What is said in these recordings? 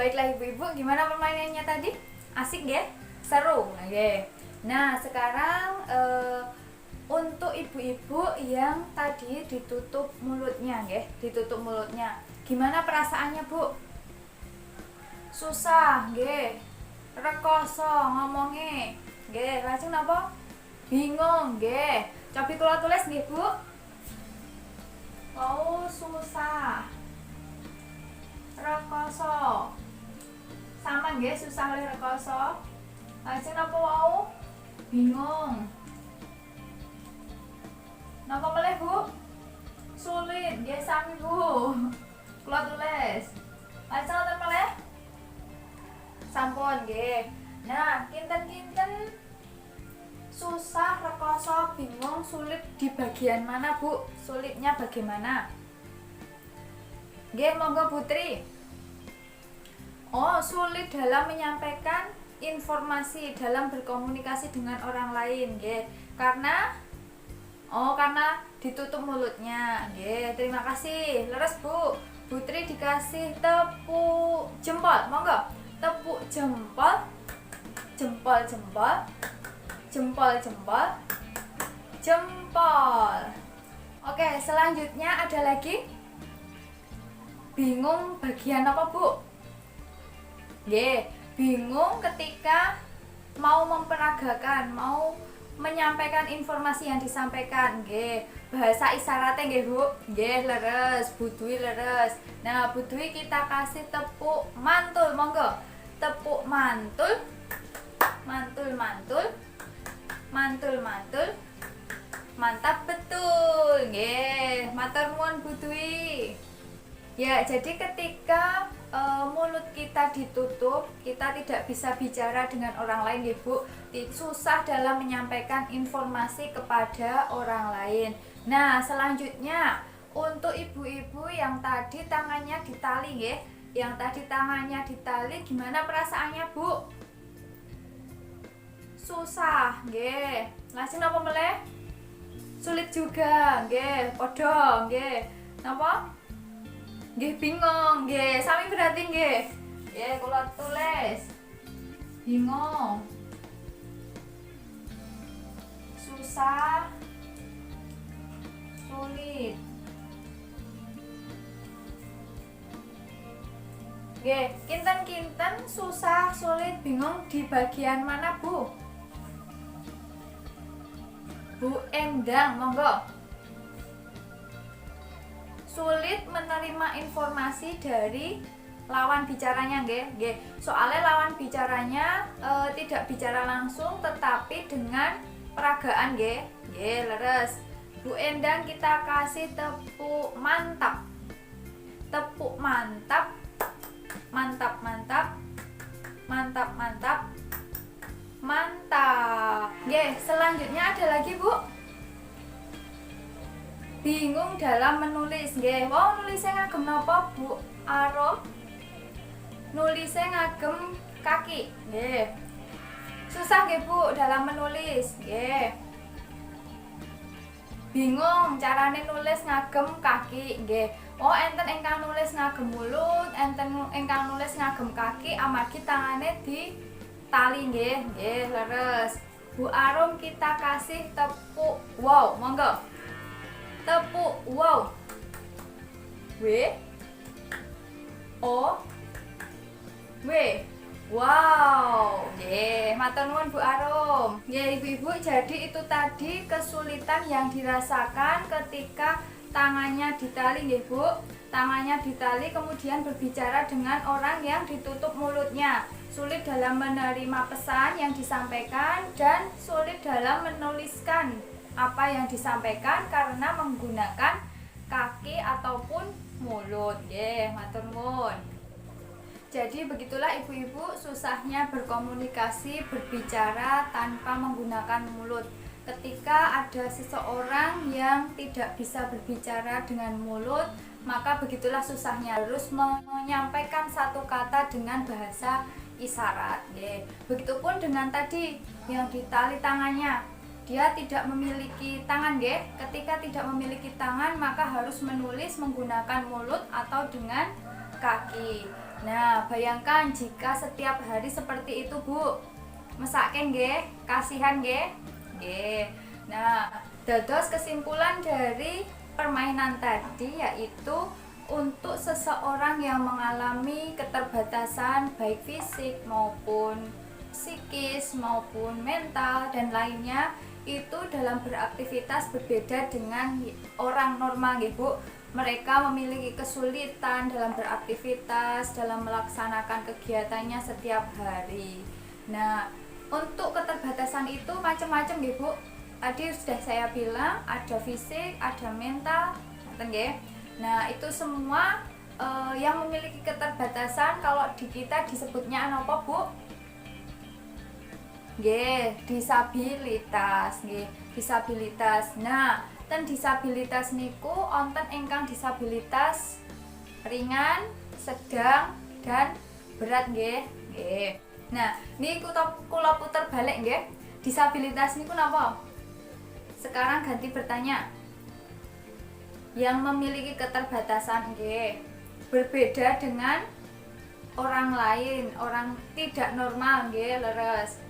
Baiklah ibu-ibu, gimana permainannya tadi? Asik ya? Seru. Oke. Nah, sekarang untuk ibu-ibu yang tadi ditutup mulutnya, ya, ditutup mulutnya. Gimana perasaannya, Bu? Susah, nggih. Rekoso ngomongnya. Nggih, lajeng napa? Bingung, nggih. Cobi kula tulis nggih, Bu. Oh, susah. Rekoso. Sama nggih, susah oleh rekoso. Lajeng napa wau? Bingung. Napa meleh, Bu? Sulit, nggih sami, Bu. Kula tulis. Lajeng wonten meleh? Sampun nggih. Nah, kinten-kinten susah, rekoso, bingung, sulit di bagian mana, Bu? Sulitnya bagaimana? Nggih, monggo Putri. Oh, sulit dalam menyampaikan informasi, dalam berkomunikasi dengan orang lain, nggih. Karena ditutup mulutnya. Nggih, terima kasih. Leres, Bu. Putri dikasih tepuk jempol, monggo. Tepuk jempol. Jempol. Oke, selanjutnya ada lagi. Bingung bagian apa, Bu? Nggih, bingung ketika mau memperagakan, mau menyampaikan informasi yang disampaikan, nggih. Bahasa isyaratnya nggih, Bu. Nggih, leres, Bu Dwi leres. Nah, Bu Dwi kita kasih tepuk mantul, monggo. Tepuk mantul. Mantap betul. Nggih, matur nuwun Bu Dwi. Ya, jadi ketika mulut kita ditutup, kita tidak bisa bicara dengan orang lain, ya Bu. Susah dalam menyampaikan informasi kepada orang lain. Nah, selanjutnya untuk ibu-ibu yang tadi tangannya ditali, ya. Yang tadi tangannya ditali, gimana perasaannya, Bu? Susah, nggih. Lajeng napa meleh? Sulit juga, nggih. Padha, nggih. Napa? Nggih, bingung, nggih. Sami berarti nggih. Nggih, kula tulis. Bingung. Susah. Sulit. Nggih, kinten-kinten susah, sulit, bingung di bagian mana, Bu? Bu Endang, monggo. Sulit menerima informasi dari lawan bicaranya, nggih. Soalnya lawan bicaranya tidak bicara langsung tetapi dengan peragaan, nggih. Nggih, leres. Bu Endang kita kasih tepuk mantap. Tepuk mantap. Mantap. Nggih, selanjutnya ada lagi, Bu. Bingung dalam menulis, nggih. Wong nulisnya ngagem napa, Bu Arum? Nulisnya ngagem kaki, nggih. Susah nggih, Bu, dalam menulis, nggih. Bingung carane nulis ngagem kaki, nggih. Oh, enten ingkang nulis ngagem mulut, enten ingkang nulis ngagem kaki, amargi tangane ditali, nggih. Nggih, leres. Bu Arum kita kasih tepuk wow, monggo. Tepuk wow. W O W. Wow. Nggih, matur nuwun Bu Arum. Nggih, Ibu-ibu, jadi itu tadi kesulitan yang dirasakan ketika tangannya ditali, nggih, Bu. Tangannya ditali kemudian berbicara dengan orang yang ditutup mulutnya. Sulit dalam menerima pesan yang disampaikan dan sulit dalam menuliskan apa yang disampaikan karena menggunakan kaki ataupun mulut. Nggih, matur nuwun. Jadi begitulah ibu-ibu susahnya berkomunikasi, berbicara tanpa menggunakan mulut. Ketika ada seseorang yang tidak bisa berbicara dengan mulut, maka begitulah susahnya, harus menyampaikan satu kata dengan bahasa isyarat. Begitupun dengan tadi yang ditali tangannya, dia tidak memiliki tangan, ketika tidak memiliki tangan maka harus menulis menggunakan mulut atau dengan kaki. Nah, bayangkan jika setiap hari seperti itu, Bu. Mesake nggih, kasihan nggih. Nggih. Nah, dados kesimpulan dari permainan tadi yaitu untuk seseorang yang mengalami keterbatasan baik fisik maupun psikis maupun mental dan lainnya, itu dalam beraktivitas berbeda dengan orang normal nggih, Bu. Mereka memiliki kesulitan dalam beraktivitas, dalam melaksanakan kegiatannya setiap hari. Nah, untuk keterbatasan itu macam-macam nggih, Bu. Tadi sudah saya bilang ada fisik, ada mental, ngoten nggih. Nah, itu semua yang memiliki keterbatasan kalau di kita disebutnya apa, Bu? Nggih, disabilitas, nggih, disabilitas. Nah, ten disabilitas niku wonten ingkang disabilitas ringan, sedang, dan berat nggih. Nggih. Nah, niku kula puter balik nggih. Disabilitas niku napa? Sekarang ganti bertanya. Yang memiliki keterbatasan nggih, berbeda dengan orang lain, orang tidak normal nggih, leres.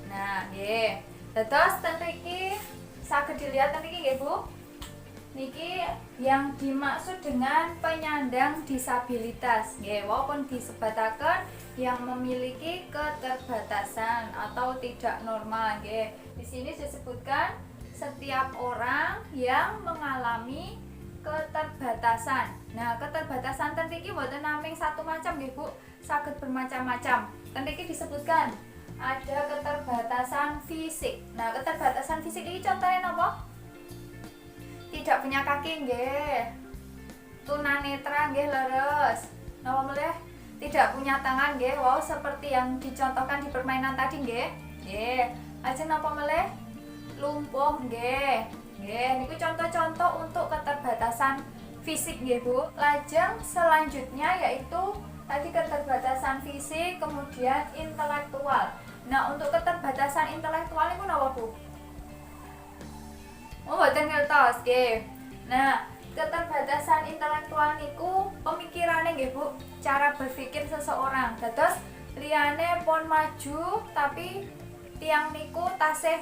Nah, nggih. Terus ten mriki saged dilihat ten mriki nggih, Bu. Niki yang dimaksud dengan penyandang disabilitas nggih, walaupun disebataken yang memiliki keterbatasan atau tidak normal nggih. Di sini disebutkan setiap orang yang mengalami keterbatasan. Nah, keterbatasan ten mriki mboten namung satu macam nggih, Bu. Saged bermacam-macam. Ten mriki disebutkan ada keterbatasan fisik. Nah, keterbatasan fisik ini contohnya apa? Tidak punya kaki nggih. Tunanetra nggih, leres. Napa melih? Tidak punya tangan nggih. Wow, seperti yang dicontohkan di permainan tadi nggih. Nggih. Lajeng napa melih? Lumpuh nggih. Nggih, niku contoh-contoh untuk keterbatasan fisik nggih, Bu. Lajeng selanjutnya yaitu tadi keterbatasan fisik, kemudian intelektual. Nah, untuk keterbatasan intelektual itu napa, Bu? Oh, mboten ngertos nggih. Nah, keterbatasan intelektual niku pemikirane nggih, Bu. Cara berpikir seseorang. Dados liyane pun maju tapi tiang niku tasih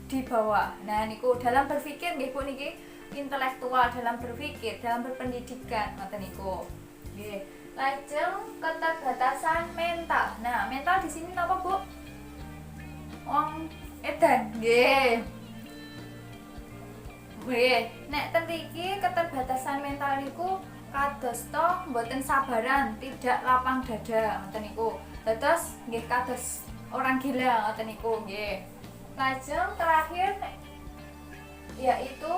di bawah. Nah, niku dalam berpikir nggih, Bu, niki intelektual dalam berpikir, dalam berpendidikan ngoten niku. Nggih. Lajeng keterbatasan mental. Nah, mental di sini napa, Bu? Wong edan nggih. Nggih, nek ten mriki keterbatasan mental niku kados to mboten sabaran, tidak lapang dada ngoten niku. Dados nggih kados orang gila ngoten niku nggih. Lajeng terakhir yaitu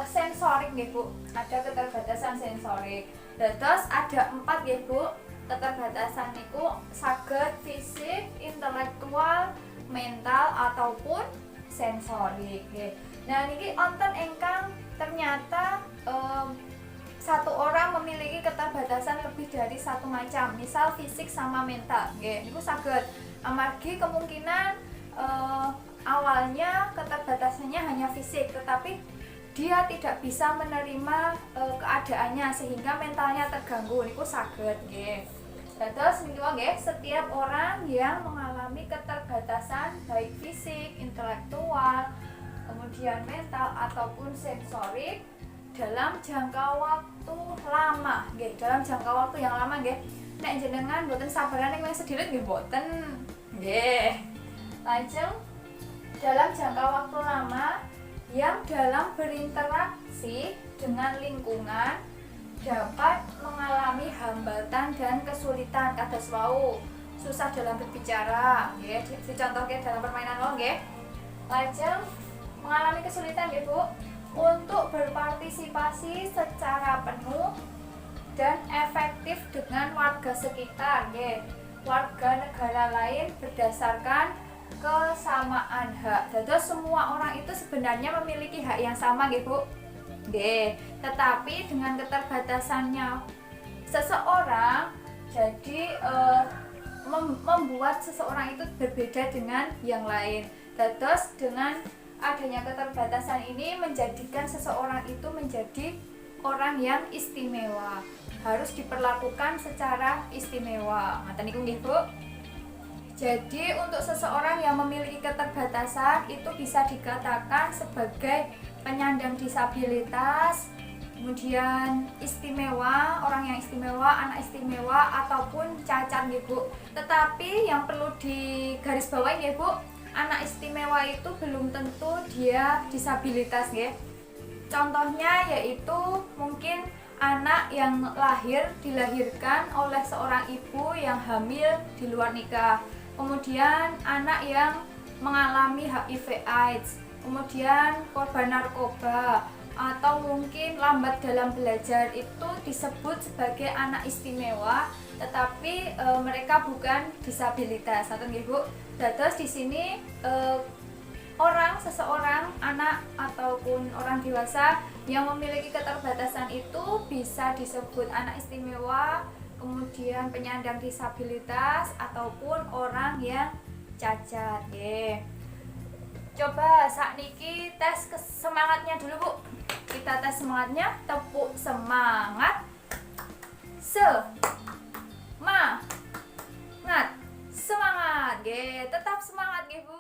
sensorik nggih, Bu. Ada keterbatasan sensorik. Dados ada 4 nggih, Bu. Keterbatasan niku saged fisik, intelektual, mental ataupun sensorik nggih. Nah, niki wonten ingkang ternyata satu orang memiliki keterbatasan lebih dari satu macam, misal fisik sama mental nggih. Niku saged amargi kemungkinan awalnya keterbatasannya hanya fisik, tetapi dia tidak bisa menerima keadaannya sehingga mentalnya terganggu. Niku saged nggih. Dados niku nggih, setiap orang yang mengalami keterbatasan baik fisik, intelektual, kemudian mental ataupun sensorik dalam jangka waktu lama nggih, dalam jangka waktu yang lama nggih. Nek jenengan mboten sabaran ning sedilut nggih mboten nggih. Lajeng dalam jangka waktu lama yang dalam berinteraksi dengan lingkungan dapat mengalami hambatan dan kesulitan kados wau, susah dalam berbicara nggih, dicontohke dalam permainan wau nggih. Lajeng mengalami kesulitan nggih, Bu, untuk berpartisipasi secara penuh dan efektif dengan warga sekitar nggih, warga negara lain berdasarkan kesamaan hak. Dados semua orang itu sebenarnya memiliki hak yang sama nggih, Bu. Nggih, tetapi dengan keterbatasannya seseorang jadi membuat seseorang itu berbeda dengan yang lain. Dados dengan adanya keterbatasan ini menjadikan seseorang itu menjadi orang yang istimewa. harus diperlakukan secara istimewa. Ngaten niku nggih, Bu. Jadi untuk seseorang yang memiliki keterbatasan itu bisa dikatakan sebagai penyandang disabilitas, kemudian istimewa, orang yang istimewa, anak istimewa, ataupun cacat nggih, Bu. Tetapi yang perlu digarisbawahi nggih, Bu, anak istimewa itu belum tentu dia disabilitas nggih. Contohnya yaitu mungkin anak yang dilahirkan oleh seorang ibu yang hamil di luar nikah. Kemudian anak yang mengalami HIV/AIDS, kemudian korban narkoba, atau mungkin lambat dalam belajar, itu disebut sebagai anak istimewa, tetapi mereka bukan disabilitas. Atau nggih, Bu. Dados di sini seseorang anak ataupun orang dewasa yang memiliki keterbatasan itu bisa disebut anak istimewa, kemudian penyandang disabilitas, ataupun orang yang cacat. Coba sakniki tes semangatnya dulu, Bu. Kita tes semangatnya, tepuk semangat. Semangat. Semangat, tetap semangat, Bu.